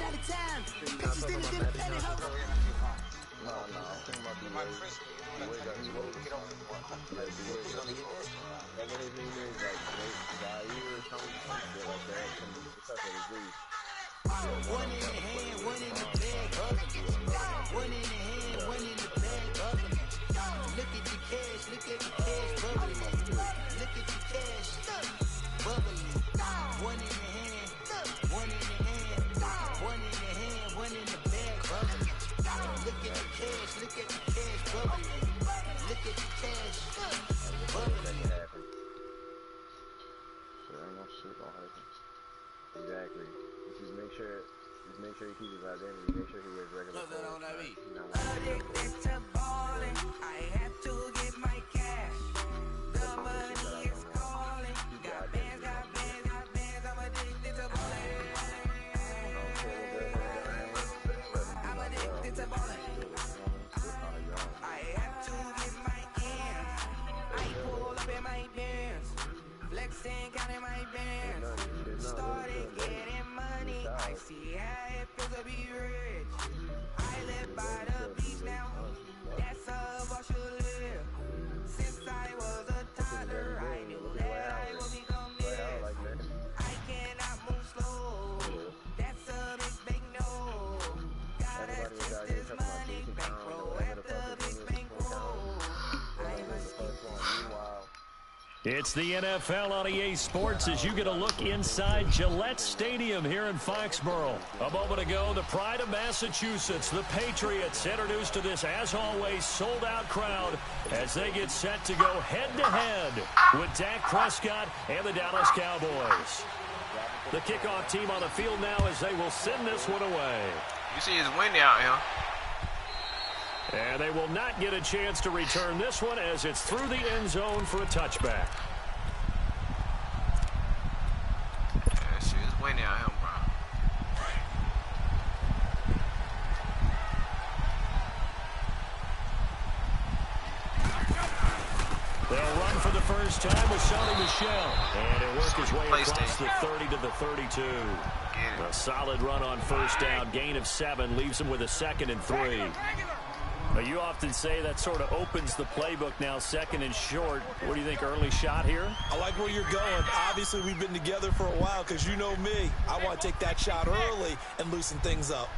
out of town. Bitches in his independent house. No, I'm thinking about the way that he wrote. Like the way whatever his name is, like Zaire or something shit like that. Some type of disease. One in the hand, one in the bag, hustling. One in the hand, one in the bag, hustling. Look at the cash, bubbling. Look at the cash, bubbling. One in the hand, one in the hand, one in the hand, one in the bag, bubbling. Look at the cash, bubbling. Look at the cash, bubbling. So ain't no shit gonna happen. Exactly. Just make sure he keeps his identity. Make sure he wears regular clothes. Addicted to balling, I have to get my cash. The money is calling. Got bands, I'm addicted to balling. I'm addicted to balling. I have to get my ends. I pull up in my pants, flexing, counting my bands. Started getting money, I see how it feels to be rich. I live by the beach now, that's how I should live. Since I was a toddler, I knew that I would become this. I cannot move slow, that's a big no. Gotta chase this money, bankroll after big bankroll. It's the NFL on EA Sports as you get a look inside Gillette Stadium here in Foxborough. A moment ago, the pride of Massachusetts, the Patriots, introduced to this, as always, sold-out crowd as they get set to go head-to-head with Dak Prescott and the Dallas Cowboys. The kickoff team on the field now as they will send this one away. You see it's windy out here. And they will not get a chance to return this one as it's through the end zone for a touchback. Yeah, shit, it's windy out here, bro. They'll run for the first time with Sonny Michel. And it worked his way across the 30 to the 32. A solid run on first down. Gain of 7 leaves him with a 2nd and 3. You often say that sort of opens the playbook now, 2nd and short. What do you think, early shot here? I like where you're going. Obviously, we've been together for a while because you know me. I want to take that shot early and loosen things up.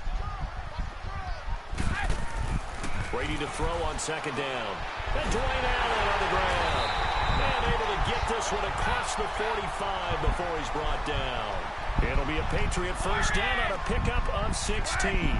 Brady to throw on 2nd down. And Dwayne Allen on the ground. And able to get this one across the 45 before he's brought down. It'll be a Patriot first down on a pickup of 16.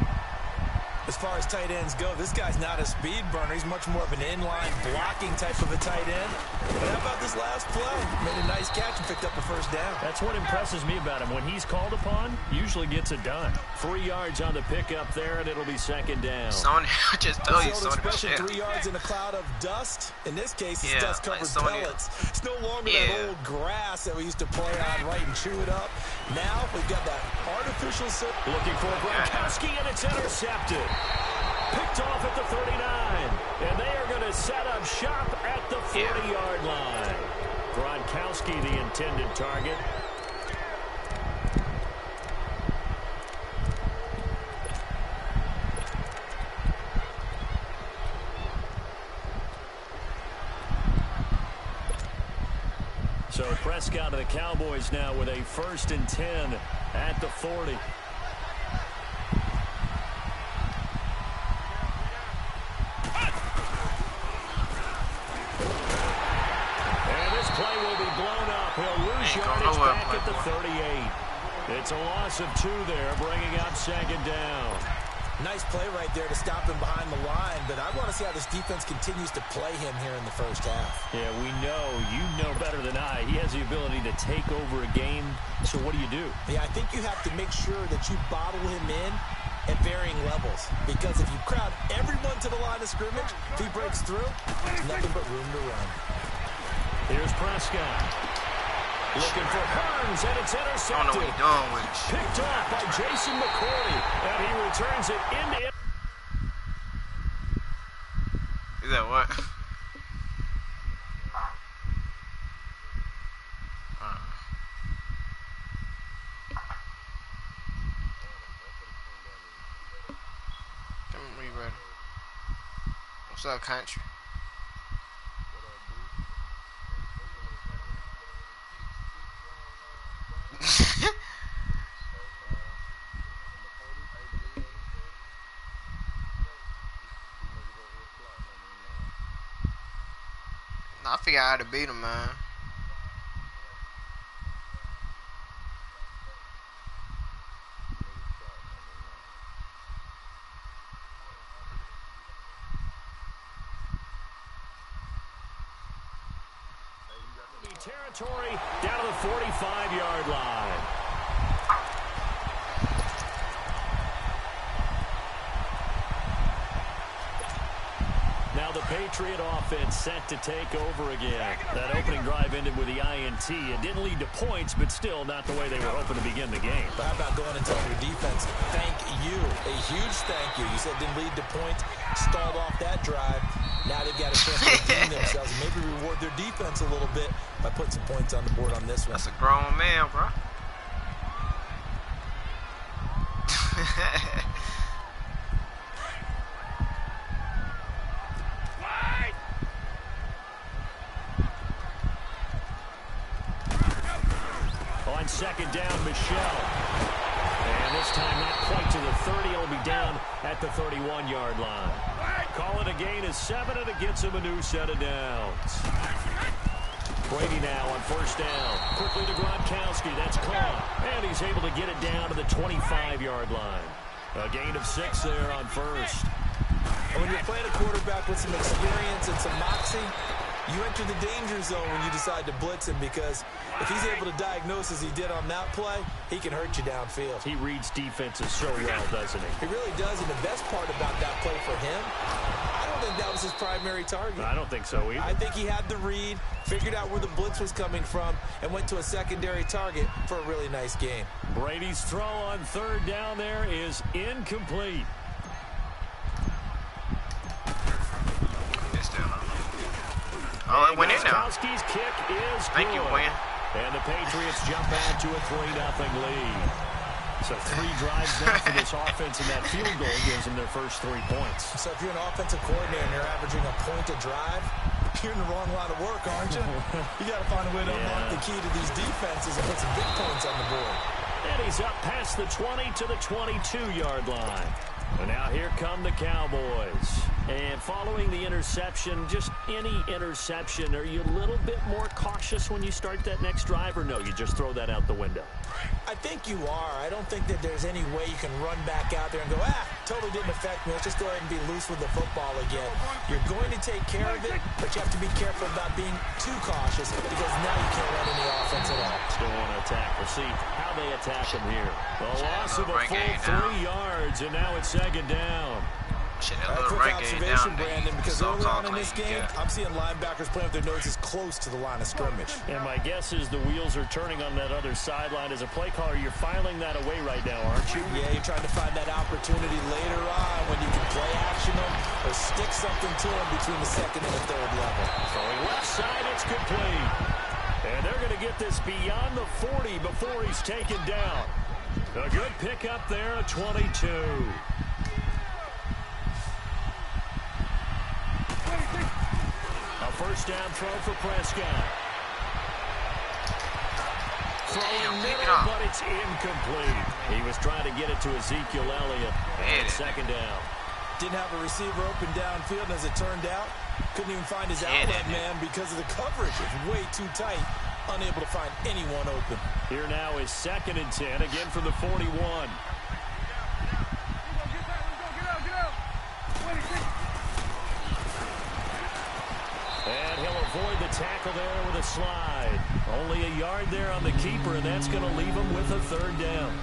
As far as tight ends go, this guy's not a speed burner. He's much more of an inline blocking type of a tight end. But how about this last play? Made a nice catch and picked up the first down. That's what impresses me about him. When he's called upon, usually gets it done. 3 yards on the pickup there, and it'll be 2nd down. Sony, I just told you, Sony expression, 3 yards in a cloud of dust. In this case, it's dust-covered pellets. It's no longer that old grass that we used to play on, right, and chew it up. Now we've got that artificial... Looking for Gronkowski, and it's intercepted. Picked off at the 39. And they are going to set up shop at the 40-yard line. Gronkowski, the intended target. So Prescott of the Cowboys now with a 1st and 10 at the 40. Yardage back at the 38. It's a loss of 2 there, bringing up 2nd down. Nice play right there to stop him behind the line, but I want to see how this defense continues to play him here in the first half. Yeah, we know. You know better than I. He has the ability to take over a game, so what do you do? Yeah, I think you have to make sure that you bottle him in at varying levels, because if you crowd everyone to the line of scrimmage, if he breaks through, there's nothing but room to run. Here's Prescott. Looking for Burns, and it's intercepted. I don't know what he's doing with it. Picked off by Jason McCourty, and he returns it into... Is that what? already. What's up, country? I figure out how to beat him, man. Territory down to the 45-yard line. Now the Patriot offense set to take over again. That opening drive ended with the INT. It didn't lead to points, but still not the way they were hoping to begin the game. But how about going and telling your defense, thank you, a huge thank you. You said didn't lead to points, stalled off that drive. Now they've got a chance to redeem themselves and maybe reward their defense a little bit by putting some points on the board on this one. That's a grown man, bro. On second down, Michelle. And this time not quite to the 30. It'll be down at the 31-yard line. Call it a gain of 7, and it gets him a new set of downs. Brady now on first down. Quickly to Gronkowski. That's caught. And he's able to get it down to the 25-yard line. A gain of 6 there on first. And when you're playing a quarterback with some experience and some moxie, you enter the danger zone when you decide to blitz him, because if he's able to diagnose as he did on that play, he can hurt you downfield. He reads defenses so well, doesn't he? He really does, and the best part about that play for him, I don't think that was his primary target. I don't think so either. I think he had the read, figured out where the blitz was coming from, and went to a secondary target for a really nice gain. Brady's throw on third down there is incomplete. Oh, it went in now. Gronkowski's kick is Thank you, Wayne. And the Patriots jump back to a 3-0 lead. So 3 drives now for this offense, and that field goal gives them their first 3 points. So if you're an offensive coordinator and you're averaging a point a drive, you're in the wrong line of work, aren't you? You got to find a way to unlock the key to these defenses and put some big points on the board. And he's up past the 20 to the 22-yard line. And now here come the Cowboys. And following the interception, just any interception, are you a little bit more cautious when you start that next drive, or no, you just throw that out the window? I think you are. I don't think that there's any way you can run back out there and go, totally didn't affect me. Let's just go ahead and be loose with the football again. You're going to take care of it, but you have to be careful about being too cautious, because now you can't run any offense at all. Still want to attack. We'll see how they attack him here. A loss of a full 3 yards, and now it's second down. Shit, that Quick little right game observation, down, Brandon, because early on in this game, yeah. I'm seeing linebackers playing with their noses close to the line of scrimmage. And my guess is the wheels are turning on that other sideline. As a play caller, you're filing that away right now, aren't you? Yeah, you're trying to find that opportunity later on when you can play action them or stick something to them between the second and the third level. Throwing left side, it's complete. And they're going to get this beyond the 40 before he's taken down. A good pickup there at 22. A first down throw for Prescott. Throwing middle, but it's incomplete. He was trying to get it to Ezekiel Elliott. And second down. Didn't have a receiver open downfield, and as it turned out, couldn't even find his outlet man because of the coverage. It's way too tight. Unable to find anyone open. Here now is 2nd and 10, again from the 41. And he'll avoid the tackle there with a slide. Only a yard there on the keeper, and that's going to leave him with a 3rd down.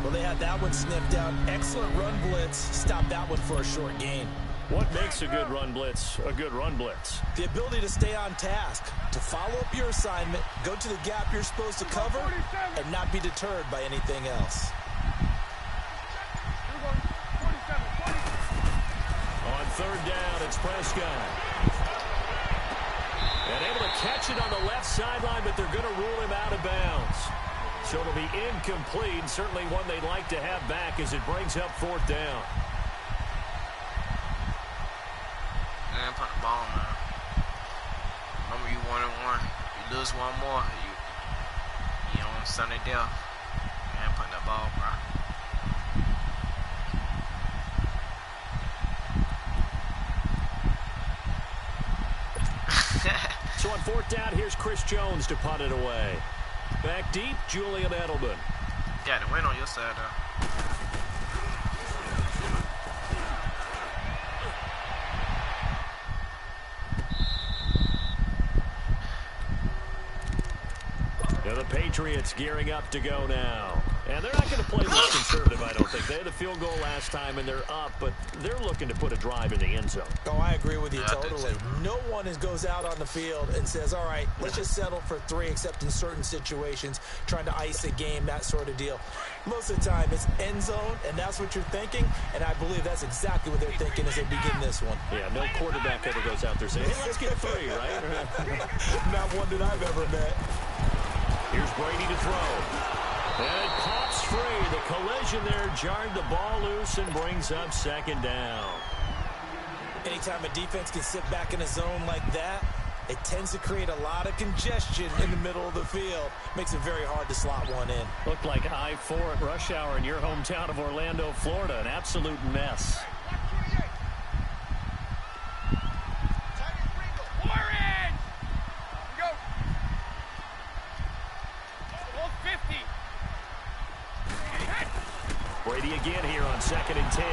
Well, they had that one sniffed out. Excellent run blitz. Stopped that one for a short gain. What makes a good run blitz a good run blitz? The ability to stay on task, to follow up your assignment, go to the gap you're supposed to cover, and not be deterred by anything else. On 3rd down, it's Prescott. And able to catch it on the left sideline, but they're going to rule him out of bounds. So it'll be incomplete, certainly one they'd like to have back as it brings up 4th down. Man, put the ball, man. Remember, you 1-1. You lose one more, you on Sunday death. Man, putting the ball, bro. So on fourth down, here's Chris Jones to punt it away. Back deep, Julian Edelman. Yeah, the win on your side, though. Now the Patriots gearing up to go now. And they're not going to play this conservative, I don't think. They had a field goal last time, and they're up, but they're looking to put a drive in the end zone. Oh, I agree with you totally. No one goes out on the field and says, all right, let's just settle for 3, except in certain situations, trying to ice a game, that sort of deal. Most of the time, it's end zone, and that's what you're thinking, and I believe that's exactly what they're thinking as they begin this one. Yeah, no quarterback ever goes out there saying, hey, let's get 3, right? Not one that I've ever met. Here's Brady to throw. And it pops free. The collision there jarred the ball loose and brings up second down. Anytime a defense can sit back in a zone like that, it tends to create a lot of congestion in the middle of the field. Makes it very hard to slot one in. Looked like I-4 at rush hour in your hometown of Orlando, Florida. An absolute mess. Brady again here on 2nd and 10.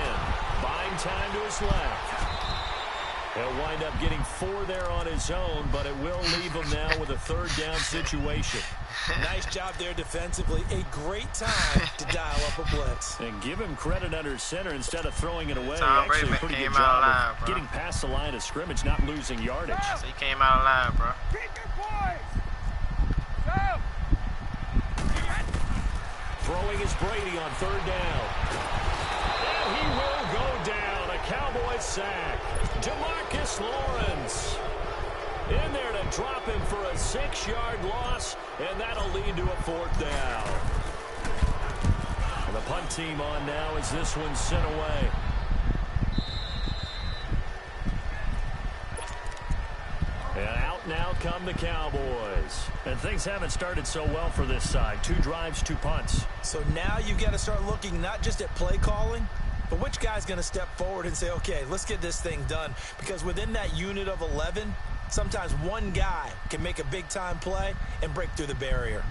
Buying time to his left. He'll wind up getting 4 there on his own, but it will leave him now with a 3rd down situation. Nice job there defensively. A great time to dial up a blitz. And give him credit under center instead of throwing it away. Tom Actually, Brady a pretty came good job out alive, of getting past the line of scrimmage, not losing yardage. So he came out alive, bro. Throwing is Brady on 3rd down. And he will go down. A Cowboys sack. DeMarcus Lawrence in there to drop him for a 6-yard loss, and that'll lead to a 4th down. And the punt team on now as this one's sent away. And out now come the Cowboys. And things haven't started so well for this side. 2 drives, 2 punts. So now you've got to start looking not just at play calling, but which guy's going to step forward and say, okay, let's get this thing done. Because within that unit of 11, sometimes one guy can make a big-time play and break through the barrier.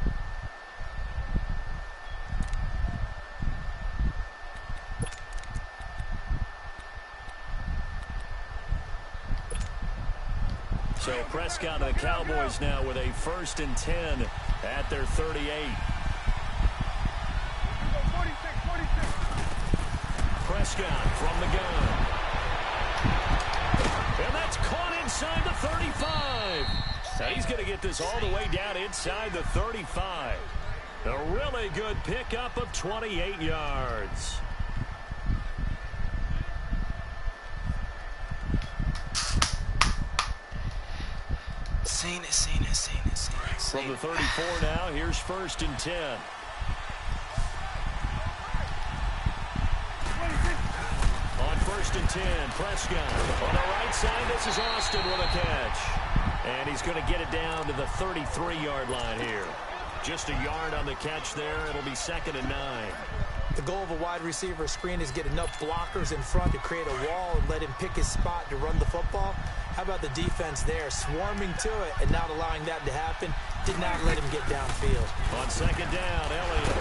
So Prescott and the Cowboys now with a 1st and 10 at their 38. Prescott from the gun. And that's caught inside the 35. Now he's going to get this all the way down inside the 35. A really good pickup of 28 yards. Seen it. From the 34 now, here's 1st and 10. On 1st and 10, Prescott. On the right side, this is Austin with a catch. And he's going to get it down to the 33-yard line here. Just a yard on the catch there. It'll be 2nd and 9. The goal of a wide receiver screen is get enough blockers in front to create a wall and let him pick his spot to run the football. How about the defense there, swarming to it and not allowing that to happen? Did not let him get downfield. On 2nd down, Elliott.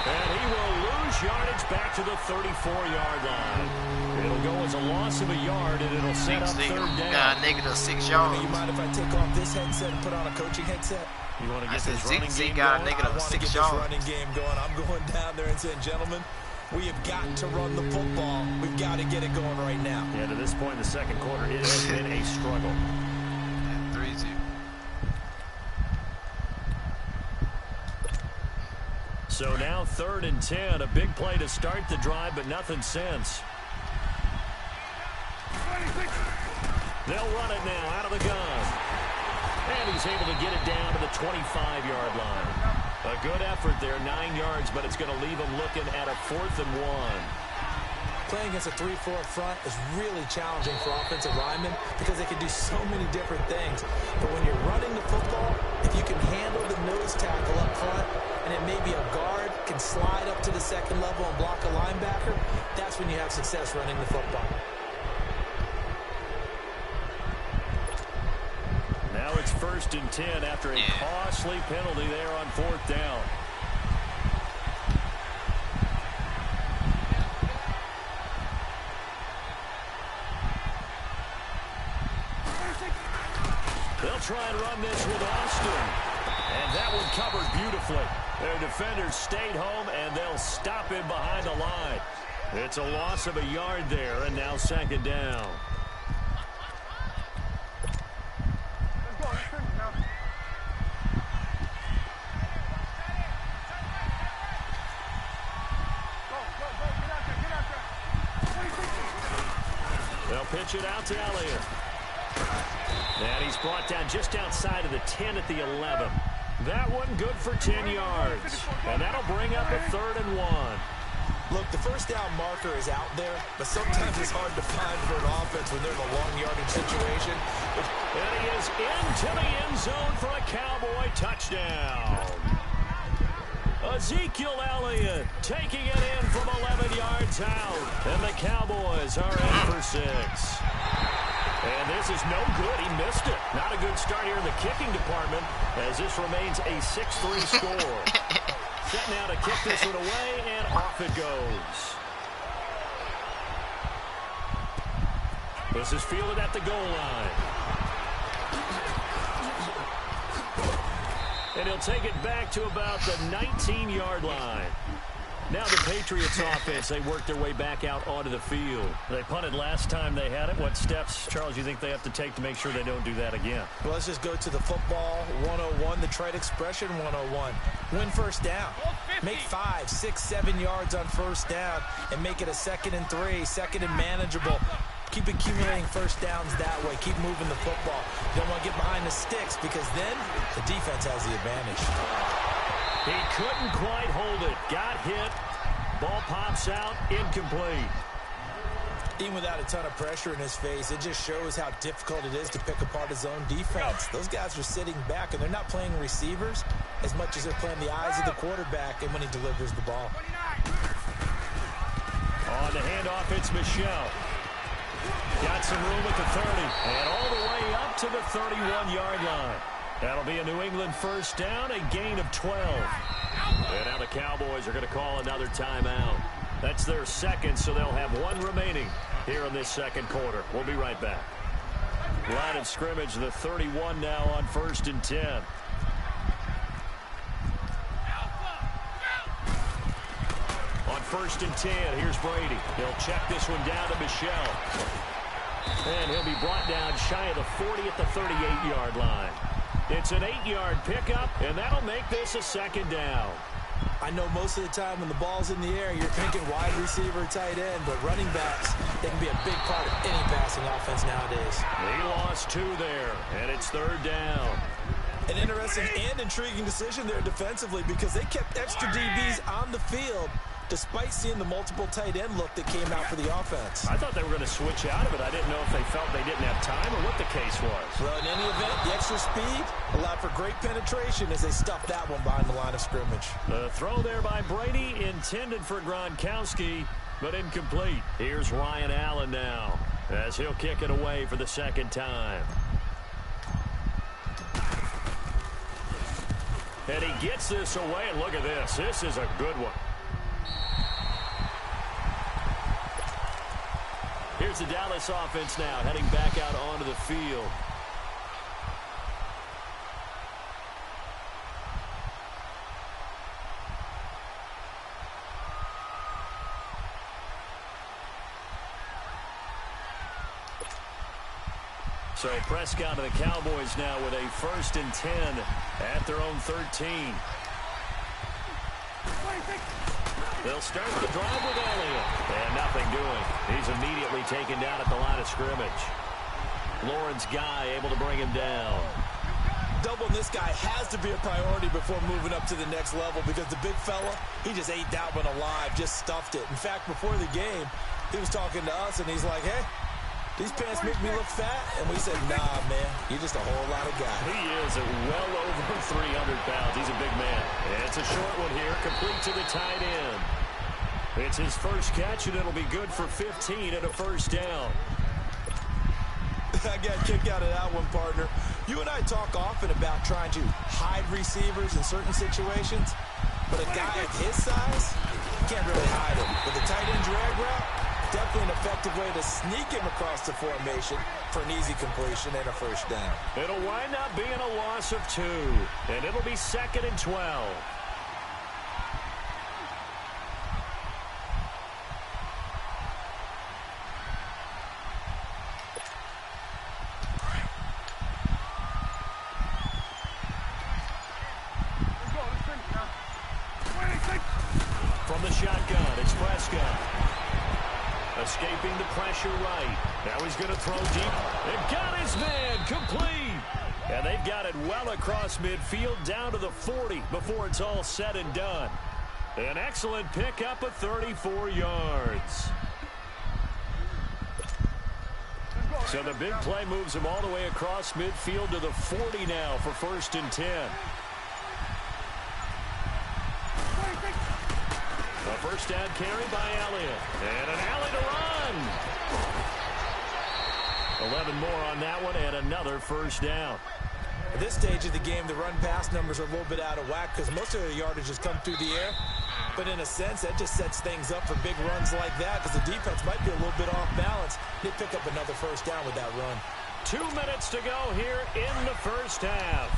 And he will lose yardage back to the 34-yard line. It'll go as a loss of a yard, and it'll set up 3rd down. Negative 6 yards. You mind if I take off this headset and put on a coaching headset? You want to get this running game got going? a negative I want to 6 get yards. this running game going. I'm going down there and saying, gentlemen, we have got to run the football. We've got to get it going right now. Yeah, to this point in the second quarter, it has been a struggle. 3-0. So now 3rd and 10, a big play to start the drive, but nothing since. They'll run it now out of the gun. And he's able to get it down to the 25-yard line. A good effort there, 9 yards, but it's going to leave him looking at a 4th and 1. playing against a 3-4 front is really challenging for offensive linemen because they can do so many different things. But when you're running the football, if you can handle the nose tackle up front, and then maybe a guard can slide up to the second level and block a linebacker, that's when you have success running the football. Now it's 1st and 10 after a costly penalty there on 4th down. They'll try and run this with Austin. And that one covered beautifully. Their defenders stayed home, and they'll stop him behind the line. It's a loss of a yard there, and now 2nd down. They'll pitch it out to Elliott. And he's brought down just outside of the 10 at the 11. That one good for 10 yards. And that'll bring up a 3rd and 1. Look, the first down marker is out there, but sometimes it's hard to find for an offense when they're in a long yardage situation. And he is into the end zone for a Cowboy touchdown. Ezekiel Elliott taking it in from 11 yards out. And the Cowboys are in for 6. And this is no good. He missed it. Not a good start here in the kicking department as this remains a 6-3 score. Set now to kick this one away, and off it goes. This is fielded at the goal line. And he'll take it back to about the 19-yard line. Now the Patriots offense, they work their way back out onto the field. They punted last time they had it. What steps, Charles, you think they have to take to make sure they don't do that again? Well, let's just go to the football 101, the trade expression 101. Win first down. Make 5, 6, 7 yards on first down and make it a 2nd and 3, 2nd and manageable. Keep accumulating first downs that way. Keep moving the football. You don't want to get behind the sticks because then the defense has the advantage. He couldn't quite hold it. Got hit. Ball pops out. Incomplete. Even without a ton of pressure in his face, it just shows how difficult it is to pick apart his own defense. Those guys are sitting back, and they're not playing receivers as much as they're playing the eyes of the quarterback and when he delivers the ball. On the handoff, it's Michel. Got some room at the 30, and all the way up to the 31-yard line. That'll be a New England first down, a gain of 12. And now the Cowboys are going to call another timeout. That's their 2nd, so they'll have 1 remaining here in this 2nd quarter. We'll be right back. Line of scrimmage, the 31 now on 1st and 10. On 1st and 10, here's Brady. He'll check this one down to Michel. And he'll be brought down shy of the 40 at the 38-yard line. It's an 8-yard pickup, and that'll make this a 2nd down. I know most of the time when the ball's in the air, you're thinking wide receiver, tight end, but running backs, they can be a big part of any passing offense nowadays. He lost 2 there, and it's 3rd down. An interesting and intriguing decision there defensively because they kept extra DBs on the field despite seeing the multiple tight end look that came out for the offense. I thought they were going to switch out of it. I didn't know if they felt they didn't have time or what the case was. Well, in any event, the extra speed allowed for great penetration as they stuffed that one behind the line of scrimmage. The throw there by Brady intended for Gronkowski, but incomplete. Here's Ryan Allen now as he'll kick it away for the 2nd time. And he gets this away, and look at this. This is a good one. Here's the Dallas offense now, heading back out onto the field. So Prescott to the Cowboys now with a 1st and 10 at their own 13. They'll start the drive with Elliott. And nothing doing. He's immediately taken down at the line of scrimmage. Lawrence Guy able to bring him down. Doubling this guy has to be a priority before moving up to the next level because the big fella, he just ate that one alive, just stuffed it. In fact, before the game, He was talking to us, and he's like, hey, these pants make me look fat. And we said, nah, man, you're just a whole lot of guy. He is well over 300 pounds. He's a big man. And it's a short one here, complete to the tight end. It's his first catch, and it'll be good for 15 and a first down. I got a kick out of that one, partner. You and I talk often about trying to hide receivers in certain situations, but a guy of his size, can't really hide him. With the tight end drag route, definitely an effective way to sneak him across the formation for an easy completion and a first down. It'll wind up being a loss of 2, and it'll be 2nd and 12. From the shotgun, it's Prescott. Escaping the pressure right. Now he's going to throw deep. They've got his man complete. And they've got it well across midfield down to the 40 before it's all said and done. An excellent pickup of 34 yards. So the big play moves him all the way across midfield to the 40 now for 1st and 10. A first down carry by Elliott. And an alley to run. 11 more on that one and another first down. At this stage of the game, the run-pass numbers are a little bit out of whack because most of the yardage has come through the air. But in a sense, that just sets things up for big runs like that because the defense might be a little bit off balance. They pick up another first down with that run. 2 minutes to go here in the first half.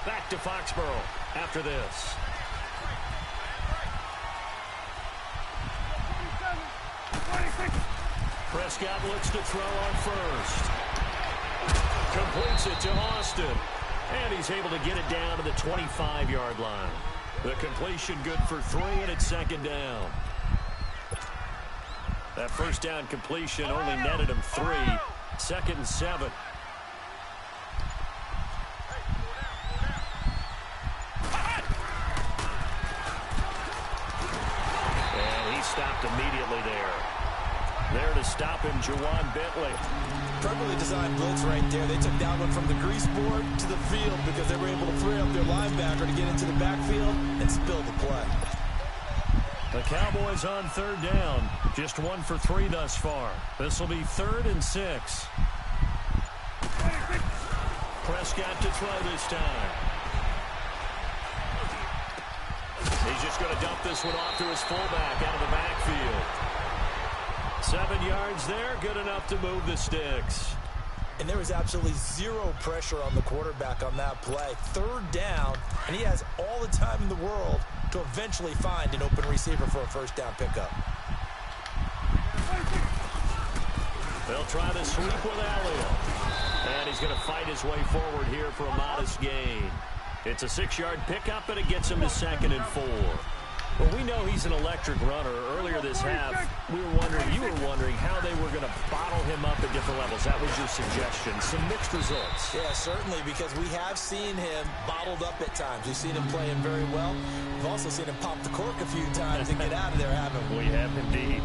Back to Foxborough after this. Prescott looks to throw on first. Completes it to Austin. And he's able to get it down to the 25-yard line. The completion good for 3, and it's 2nd down. That first down completion only netted him 3. 2nd and 7. And he stopped immediately there. There to stop him, Juwan Bentley. Perfectly designed blitz right there. They took that one from the grease board to the field because they were able to free up their linebacker to get into the backfield and spill the play. The Cowboys on 3rd down. Just 1 for 3 thus far. This will be 3rd and 6. Prescott to throw this time. He's just going to dump this one off to his fullback out of the backfield. 7 yards there, good enough to move the sticks. And there was absolutely zero pressure on the quarterback on that play. 3rd down, and he has all the time in the world to eventually find an open receiver for a first down pickup. They'll try to sweep with Elliott. And he's going to fight his way forward here for a modest gain. It's a 6-yard pickup, and it gets him to 2nd and 4. Well, we know he's an electric runner. Earlier this half, you were wondering how they were going to bottle him up at different levels. That was your suggestion. Some mixed results. Yeah, certainly, because we have seen him bottled up at times. We've seen him playing very well. We've also seen him pop the cork a few times and get out of there, haven't we? We have indeed.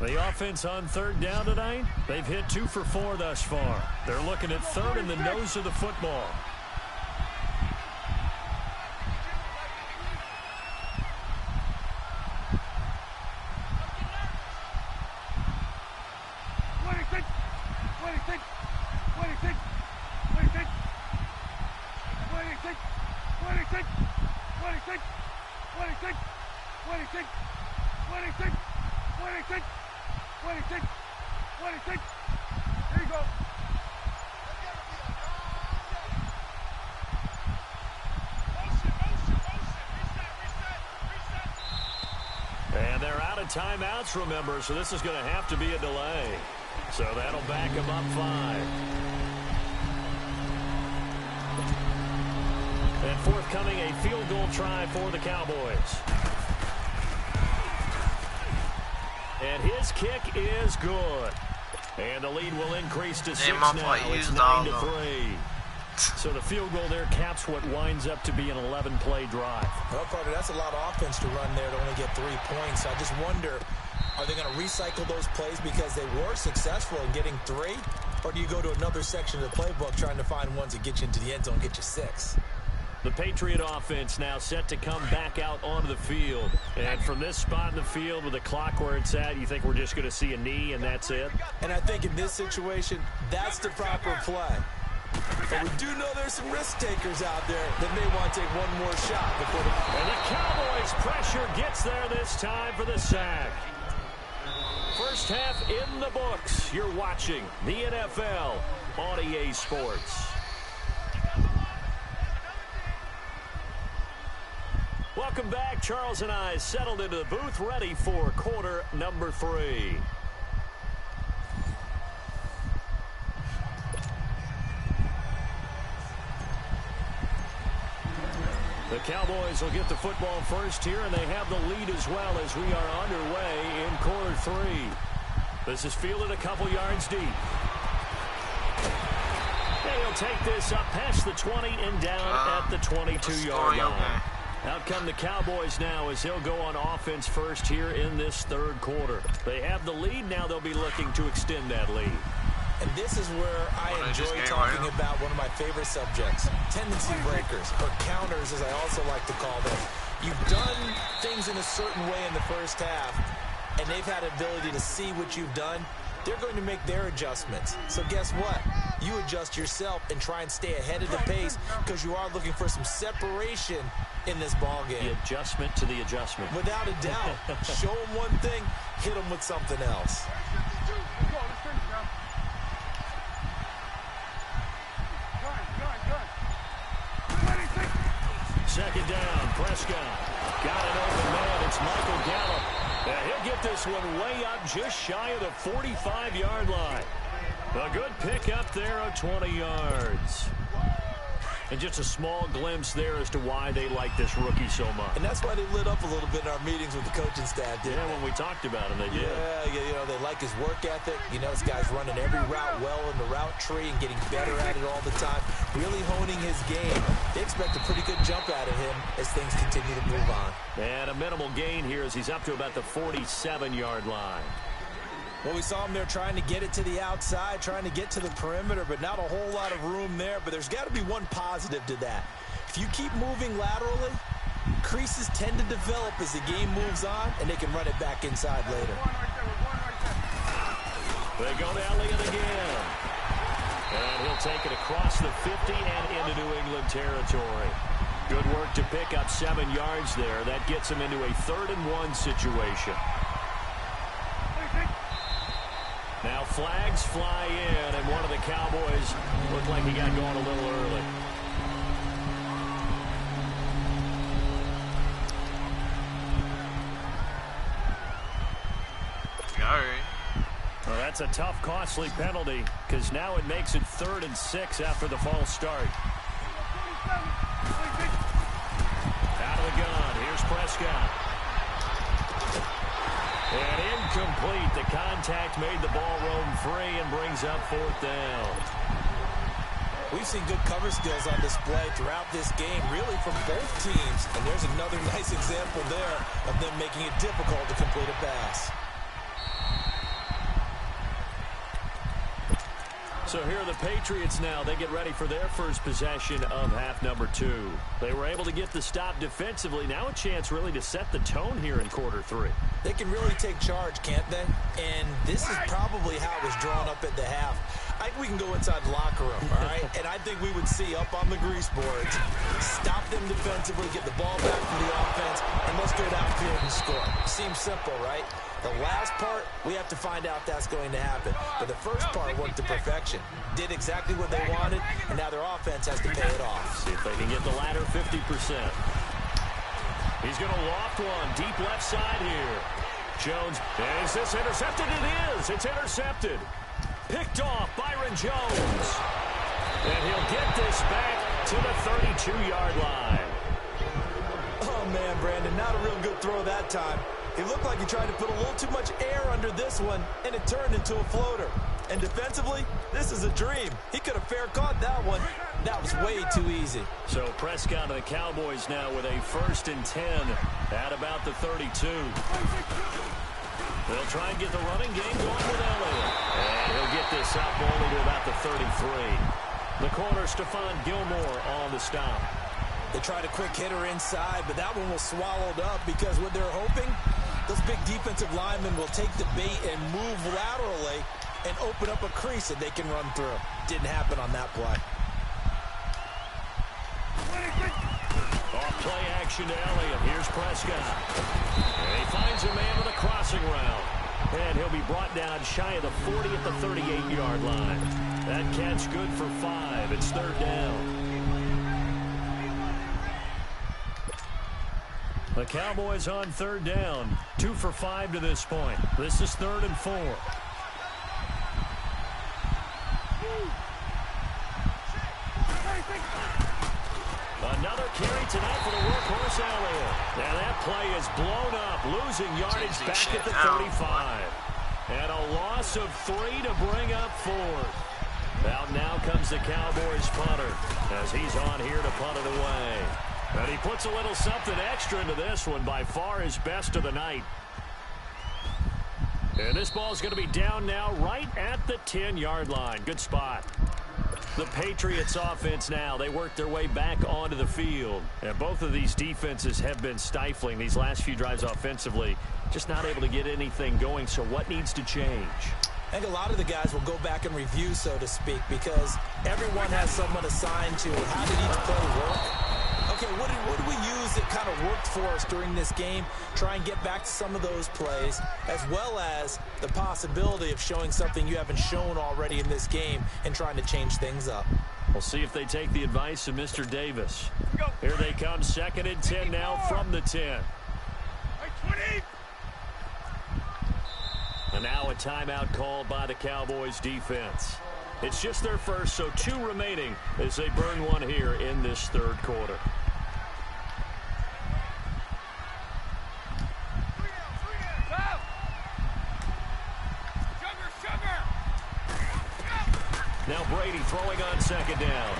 The offense on 3rd down tonight, they've hit 2 for 4 thus far. They're looking at 3rd in the nose of the football. Here you go. And they're out of timeouts, remember, so this is going to have to be a delay. So that'll back them up 5. And forthcoming, a field goal try for the Cowboys. And his kick is good. And the lead will increase to 6 now. It's 9-3. So the field goal there caps what winds up to be an 11-play drive. Well, Carter, that's a lot of offense to run there to only get 3 points. I just wonder, are they going to recycle those plays because they were successful in getting 3? Or do you go to another section of the playbook trying to find ones that get you into the end zone and get you 6? The Patriot offense now set to come back out onto the field. And from this spot in the field with the clock where it's at, you think we're just going to see a knee and that's it? And I think in this situation, that's the proper play. But we do know there's some risk takers out there that may want to take one more shot before the... And the Cowboys' pressure gets there this time for the sack. First half in the books. You're watching the NFL on EA Sports. Welcome back. Charles and I settled into the booth, ready for quarter number 3. The Cowboys will get the football first here, and they have the lead as well as we are underway in quarter 3. This is fielded a couple yards deep. And he'll take this up past the 20 and down at the 22-yard line. Out come the Cowboys now as they'll go on offense first here in this third quarter. They have the lead. Now they'll be looking to extend that lead. And this is where I enjoy talking about one of my favorite subjects, tendency breakers, or counters as I also like to call them. You've done things in a certain way in the first half, and they've had the ability to see what you've done. They're going to make their adjustments. So guess what? You adjust yourself and try and stay ahead of the pace because you are looking for some separation in this ball game. The adjustment to the adjustment. Without a doubt. Show them one thing, hit them with something else. Second down, Prescott. Got an open man. It's Michael Gallup. He'll get this one way up just shy of the 45-yard line. A good pick up there of 20 yards. And just a small glimpse there as to why they like this rookie so much. And that's why they lit up a little bit in our meetings with the coaching staff, didn't they? When we talked about him, they did. Yeah, you know, they like his work ethic. You know, this guy's running every route well in the route tree and getting better at it all the time, really honing his game. They expect a pretty good jump out of him as things continue to move on. And a minimal gain here as he's up to about the 47-yard line. Well, we saw him there trying to get it to the outside, trying to get to the perimeter, but not a whole lot of room there. But there's got to be one positive to that. If you keep moving laterally, creases tend to develop as the game moves on, and they can run it back inside later. They go to Elliott again. And he'll take it across the 50 and into New England territory. Good work to pick up 7 yards there. That gets him into a 3rd-and-1 situation. Now flags fly in, and one of the Cowboys looked like he got going a little early. All right. Well, that's a tough, costly penalty because now it makes it 3rd and 6 after the false start. Out of the gun. Here's Prescott. And incomplete. The contact made the ball roam free and brings up 4th down. We've seen good cover skills on display throughout this game, really from both teams. And there's another nice example there of them making it difficult to complete a pass. So here are the Patriots now. They get ready for their first possession of half number 2. They were able to get the stop defensively. Now a chance really to set the tone here in quarter 3. They can really take charge, can't they? And this is probably how it was drawn up at the half. I think we can go inside the locker room, all right? And I think we would see up on the grease boards, stop them defensively, get the ball back from the offense, and let's go downfield and score. Seems simple, right? The last part, we have to find out that's going to happen. But the first part worked to perfection. Did exactly what they wanted, and now their offense has to pay it off. See if they can get the latter 50%. He's going to loft one deep left side here. Jones, is this intercepted? It is. It's intercepted. Picked off Byron Jones. And he'll get this back to the 32-yard line. Oh, man, Brandon, not a real good throw that time. It looked like he tried to put a little too much air under this one, and it turned into a floater. And defensively, this is a dream. He could have fair caught that one. That was way too easy. So Prescott and the Cowboys now with a 1st and 10 at about the 32. They'll try and get the running game going with Elliott. And he'll get this up only to about the 33. The corner, Stephon Gilmore on the stop. They tried a quick hitter inside, but that one was swallowed up because what they're hoping, those big defensive linemen will take the bait and move laterally and open up a crease that they can run through. Didn't happen on that play. Off play action to Elliott. Here's Prescott. And he finds a man with a crossing route. And he'll be brought down shy of the 40 at the 38-yard line. That catch good for 5. It's 3rd down. The Cowboys on 3rd down. 2 for 5 to this point. This is 3rd and 4. Another carry tonight for the workhorse Elliott. And that play is blown up, losing yardage back at the 35. And a loss of 3 to bring up 4th. Out now comes the Cowboys punter as he's on here to punt it away. And he puts a little something extra into this one, by far his best of the night. And this ball's going to be down now right at the 10-yard line. Good spot. The Patriots offense now, they work their way back onto the field. And both of these defenses have been stifling these last few drives offensively. Just not able to get anything going, so what needs to change? I think a lot of the guys will go back and review, so to speak, because everyone has someone assigned to how did each play work. Okay, what did we use that kind of worked for us during this game? Try and get back to some of those plays, as well as the possibility of showing something you haven't shown already in this game and trying to change things up. We'll see if they take the advice of Mr. Davis. Here they come, 2nd and 10 now from the 10. And now a timeout called by the Cowboys defense. It's just their first, so 2 remaining as they burn one here in this 3rd quarter. Now Brady throwing on 2nd down.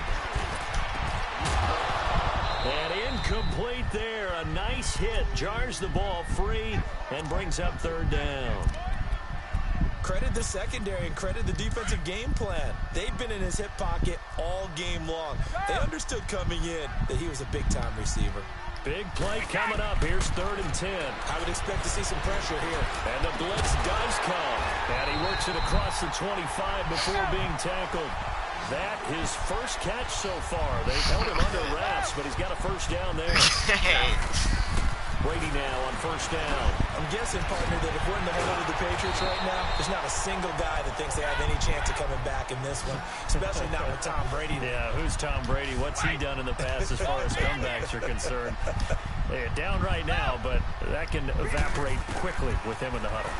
And incomplete there. A nice hit. Jars the ball free and brings up 3rd down. Credit the secondary and credit the defensive game plan. They've been in his hip pocket all game long. They understood coming in that he was a big-time receiver. Big play coming up. Here's 3rd and 10. I would expect to see some pressure here. And the blitz does come. And he works it across the 25 before being tackled. That his first catch so far. They've held him under wraps, but he's got a 1st down there. Brady now on 1st down. I'm guessing, partner, that if we're in the middle of the Patriots right now, there's not a single guy that thinks they have any chance of coming back in this one, especially not with Tom Brady. Yeah, who's Tom Brady? What's he done in the past as far as comebacks are concerned? They're down right now, but that can evaporate quickly with him in the huddle.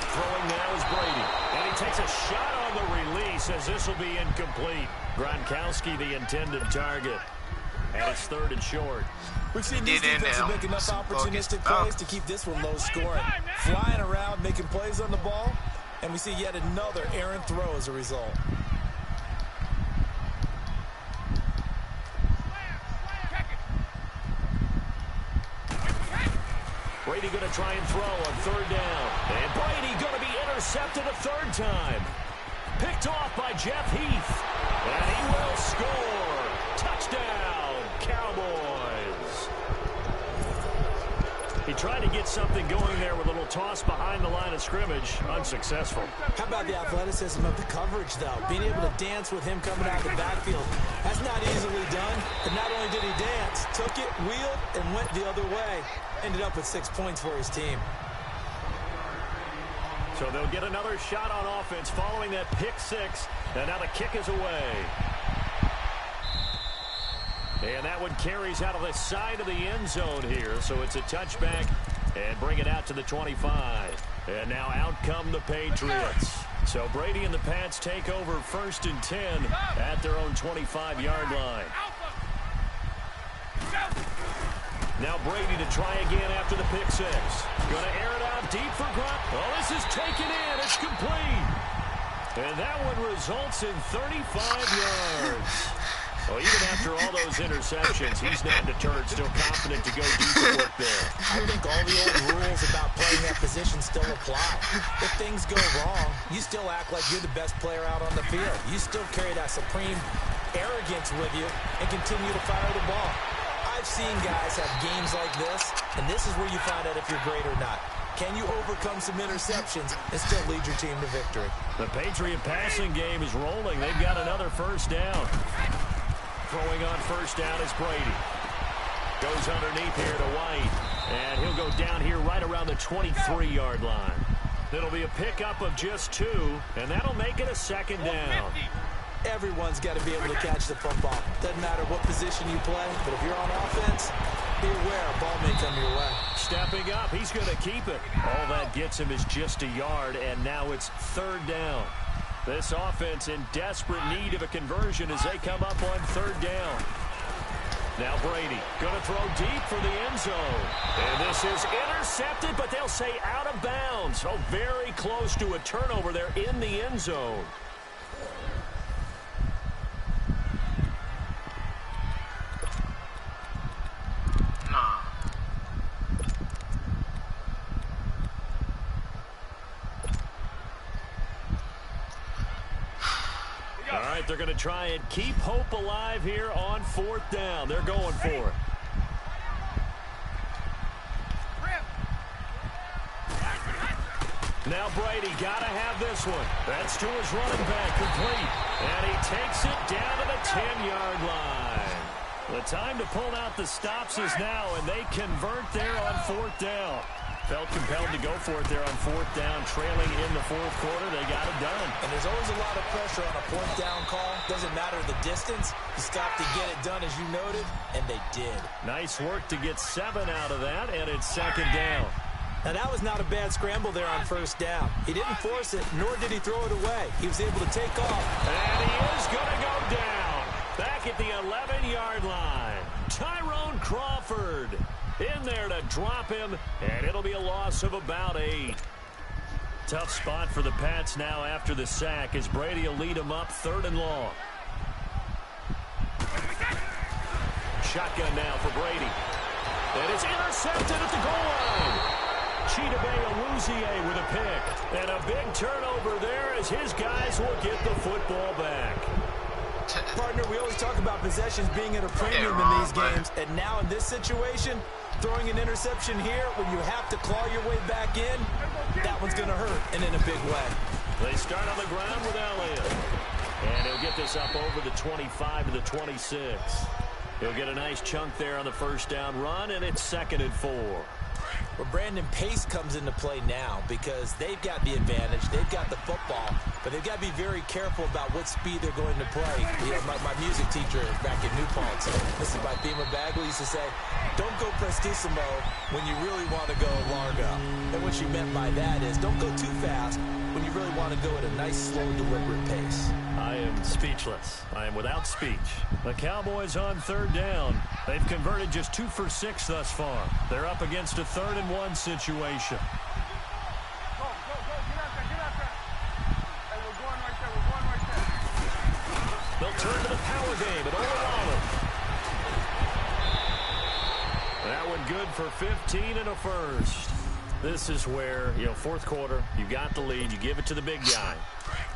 Throwing now is Brady. And he takes a shot on the release as this will be incomplete. Gronkowski, the intended target. And it's 3rd and short. We've seen these defenses make enough opportunistic plays to keep this one low scoring. Flying around, making plays on the ball, and we see yet another errant throw as a result. Brady going to try and throw on 3rd down. And Brady going to be intercepted a 3rd time. Picked off by Jeff Heath. And he will score. Touchdown, Cowboys. He tried to get something going there with a little toss behind the line of scrimmage. Unsuccessful. How about the athleticism of the coverage, though? Being able to dance with him coming out of the backfield. That's not easily done. But not only did he dance, took it, wheeled, and went the other way. Ended up with 6 points for his team. So they'll get another shot on offense following that pick 6. And now the kick is away. And that one carries out of the side of the end zone here. So it's a touchback and bring it out to the 25. And now out come the Patriots. So Brady and the Pats take over 1st and 10 at their own 25-yard line. Now Brady to try again after the pick 6. Going to air it out deep for Grunt. Oh, this is taken in. It's complete. And that one results in 35 yards. Well, even after all those interceptions, he's not deterred, still confident to go do the work there. I think all the old rules about playing that position still apply. If things go wrong, you still act like you're the best player out on the field. You still carry that supreme arrogance with you and continue to fire the ball. I've seen guys have games like this, and this is where you find out if you're great or not. Can you overcome some interceptions and still lead your team to victory? The Patriot passing game is rolling. They've got another first down. Throwing on first down is Brady. Goes underneath here to White. And he'll go down here right around the 23-yard line. It'll be a pickup of just 2, and that'll make it a second down. Everyone's got to be able to catch the football. Doesn't matter what position you play, but if you're on offense, be aware a ball may come your way. Stepping up, he's going to keep it. All that gets him is just a yard, and now it's third down. This offense in desperate need of a conversion as they come up on third down. Now Brady going to throw deep for the end zone. And this is intercepted, but they'll say out of bounds. Oh, very close to a turnover there in the end zone. They're going to try and keep hope alive here on fourth down. They're going for it. Now Brady got to have this one. That's to his running back, complete. And he takes it down to the 10-yard line. The time to pull out the stops is now, and they convert there on fourth down. Felt compelled to go for it there on fourth down, trailing in the fourth quarter. They got it done. And there's always a lot of pressure on a fourth down call. Doesn't matter the distance. You stop to get it done, as you noted, and they did. Nice work to get 7 out of that, and it's second down. Now, that was not a bad scramble there on first down. He didn't force it, nor did he throw it away. He was able to take off. And he is going to go down. Back at the 11-yard line. Tyrone Crawford in there to drop him, and it'll be a loss of about 8. Tough spot for the Pats now after the sack as Brady will lead them up third and long. Shotgun now for Brady. And it's intercepted at the goal line. Chidobe Awuzie with a pick. And a big turnover there as his guys will get the football back. Partner, we always talk about possessions being at a premium in these games. And now in this situation, throwing an interception here when you have to claw your way back in, that one's going to hurt, and in a big way. They start on the ground with Elliott. And he'll get this up over the 25 to the 26. He'll get a nice chunk there on the first down run, and it's 2nd and 4. Well, Brandon, pace comes into play now because they've got the advantage. They've got the football, but they've got to be very careful about what speed they're going to play. You know, my music teacher back in New Paltz, this is by Beamer Bagley, used to say, don't go prestissimo when you really want to go largo. And what she meant by that is don't go too fast when you really want to go at a nice, slow, deliberate pace. I am speechless. I am without speech. The Cowboys on third down. They've converted just 2 for 6 thus far. They're up against a 3rd and 1 situation. They'll turn to the power game at Olawale. That one good for 15 and a first. This is where, you know, fourth quarter, you got the lead, you give it to the big guy.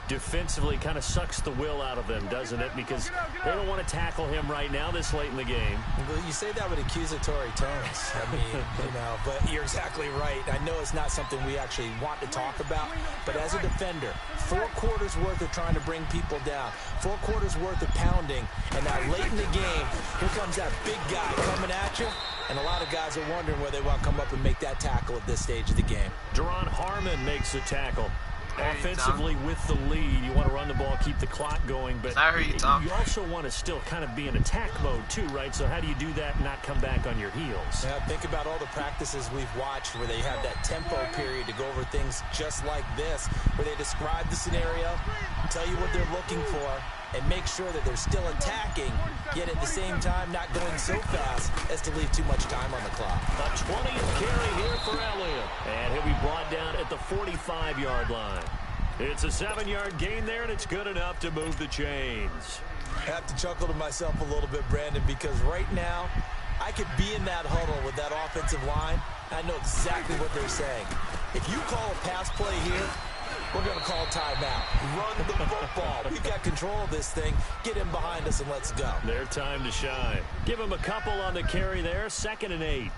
Defensively kind of sucks the will out of them, doesn't it? Because they don't want to tackle him right now this late in the game. Well, you say that with accusatory tones. I mean, you know, but you're exactly right. I know it's not something we actually want to talk about, but as a defender, 4 quarters worth of trying to bring people down, 4 quarters worth of pounding, and now late in the game, here comes that big guy coming at you, and a lot of guys are wondering whether they want to come up and make that tackle at this stage of the game. Deron Harmon makes the tackle. Offensively with the lead, you want to run the ball, keep the clock going, but you also want to still kind of be in attack mode too, right? So how do you do that and not come back on your heels? Yeah, think about all the practices we've watched where they have that tempo period to go over things just like this, where they describe the scenario, tell you what they're looking for, and make sure that they're still attacking, yet at the same time not going so fast as to leave too much time on the clock. A 20th carry here for Elliott, and he'll be brought down at the 45-yard line. It's a 7-yard gain there, and it's good enough to move the chains. I have to chuckle to myself a little bit, Brandon, because right now I could be in that huddle with that offensive line. I know exactly what they're saying. If you call a pass play here, we're going to call timeout. Run the football. We've got control of this thing. Get him behind us and let's go. Their time to shine. Give him a couple on the carry there. 2nd and 8.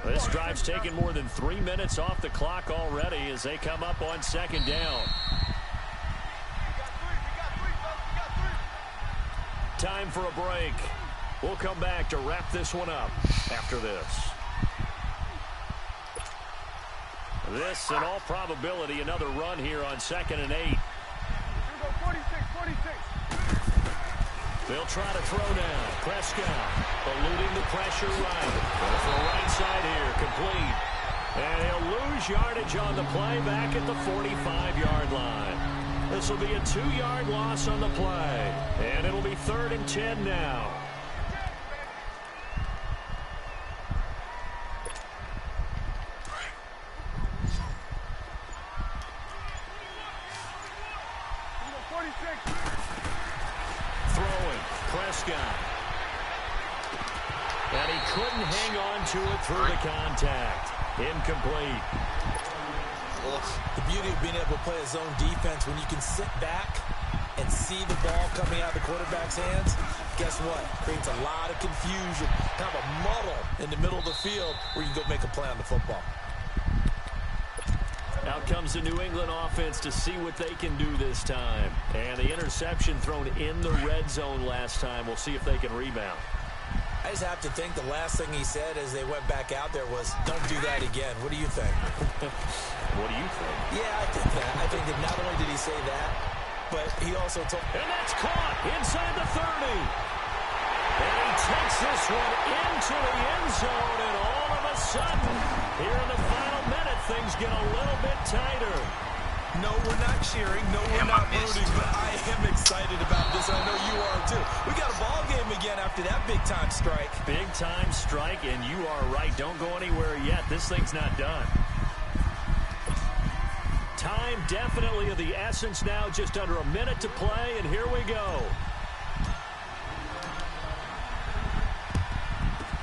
This drive's taken more than 3 minutes off the clock already as they come up on 2nd down. Time for a break. We'll come back to wrap this one up after this. This, in all probability, another run here on 2nd and 8. They'll try to throw now. Prescott eluding the pressure right. Goes for the right side here. Complete. And he'll lose yardage on the play back at the 45-yard line. This will be a 2-yard loss on the play. And it'll be 3rd and 10 now. Throwing. Prescott. And he couldn't hang on to it through the contact. Incomplete. The beauty of being able to play a zone defense, when you can sit back and see the ball coming out of the quarterback's hands, guess what? Creates a lot of confusion, kind of a muddle in the middle of the field where you can go make a play on the football. Out comes the New England offense to see what they can do this time. And the interception thrown in the red zone last time. We'll see if they can rebound. I just have to think the last thing he said as they went back out there was, don't do that again. What do you think? What do you think? Yeah, I think that. I think that not only did he say that, but he also told... And that's caught inside the 30. And he takes this one into the end zone, and all of a sudden, here in the final minute, things get a little bit tighter. No, we're not cheering. No, we're not rooting, but I am excited about this. I know you are, too. We got a ball game again after that big-time strike. Big-time strike, and you are right. Don't go anywhere yet. This thing's not done. Time definitely of the essence now. Just under a minute to play, and here we go.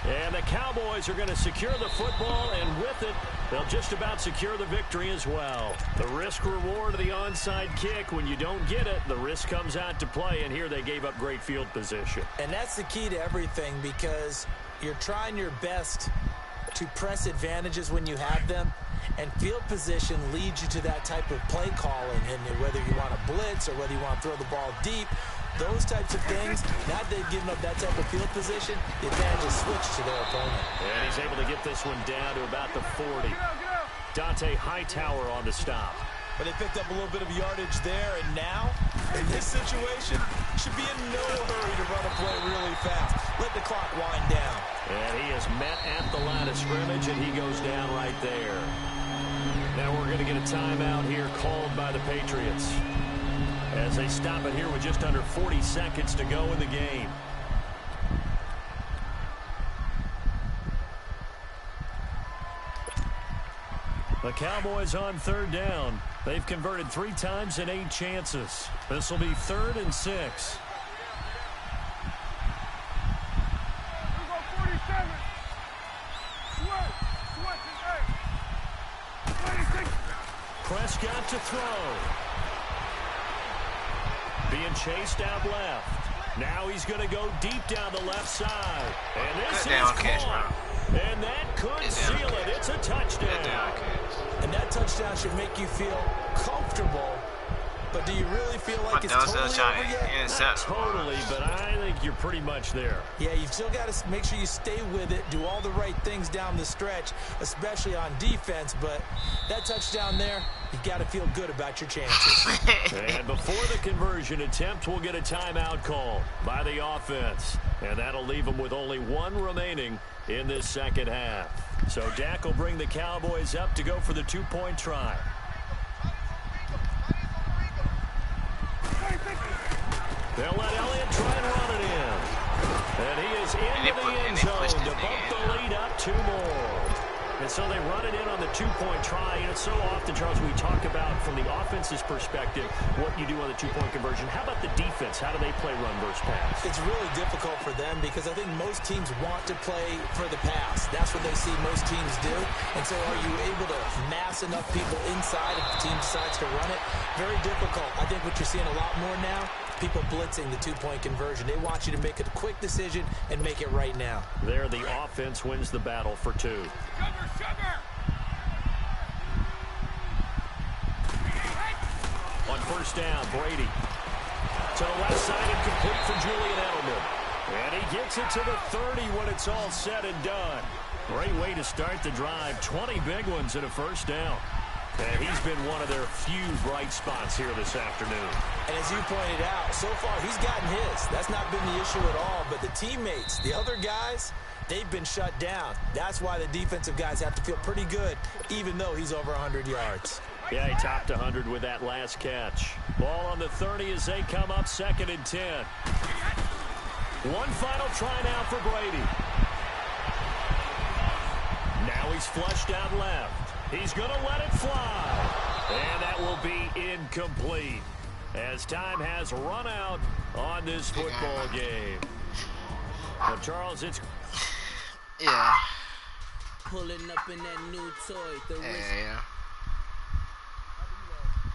And the Cowboys are going to secure the football, and with it, they'll just about secure the victory as well. The risk-reward of the onside kick, when you don't get it, the risk comes out to play, and here they gave up great field position. And that's the key to everything, because you're trying your best to press advantages when you have them, and field position leads you to that type of play calling, and whether you want to blitz or whether you want to throw the ball deep, those types of things, now that they've given up that type of field position, the advantage is switched to their opponent. And he's able to get this one down to about the 40. Dante Hightower on the stop. But they picked up a little bit of yardage there, and now, in this situation, should be in no hurry to run a play really fast. Let the clock wind down. And he is met at the line of scrimmage, and he goes down right there. Now we're going to get a timeout here called by the Patriots, as they stop it here with just under 40 seconds to go in the game. The Cowboys on 3rd down. They've converted 3 times in 8 chances. This will be 3rd and 6. Prescott to throw. Being chased out left. Now he's going to go deep down the left side. And this is caught. And that could seal it. It's a touchdown. And that touchdown should make you feel comfortable. But do you really feel like it's totally over yet? Not totally, but I think you're pretty much there. Yeah, you've still got to make sure you stay with it, do all the right things down the stretch, especially on defense. But that touchdown there, you've got to feel good about your chances. And before the conversion attempt, we'll get a timeout call by the offense. And that'll leave them with only 1 remaining in this second half. So Dak will bring the Cowboys up to go for the 2-point try. They'll let Elliott try and run it in. And he is into the end zone to bump the lead up 2 more. And so they run it in on the 2-point try. And it's so often, Charles, we talk about from the offense's perspective what you do on the 2-point conversion. How about the defense? How do they play run versus pass? It's really difficult for them because I think most teams want to play for the pass. That's what they see most teams do. And so are you able to mass enough people inside if the team decides to run it? Very difficult. I think what you're seeing a lot more now, people blitzing the 2-point conversion. They want you to make a quick decision and make it right now. There, the offense wins the battle for 2. On first down, Brady to the left side and complete for Julian Edelman. And he gets it to the 30 when it's all said and done. Great way to start the drive. 20 big ones and a first down. And he's been one of their few bright spots here this afternoon. And as you pointed out, so far he's gotten his. That's not been the issue at all. But the teammates, the other guys, they've been shut down. That's why the defensive guys have to feel pretty good, even though he's over 100 yards. Yeah, he topped 100 with that last catch. Ball on the 30 as they come up 2nd and 10. One final try now for Brady. Now he's flushed out left. He's going to let it fly. And that will be incomplete as time has run out on this football game. Well, Charles, it's... Yeah. Pulling up in that new toy. Yeah.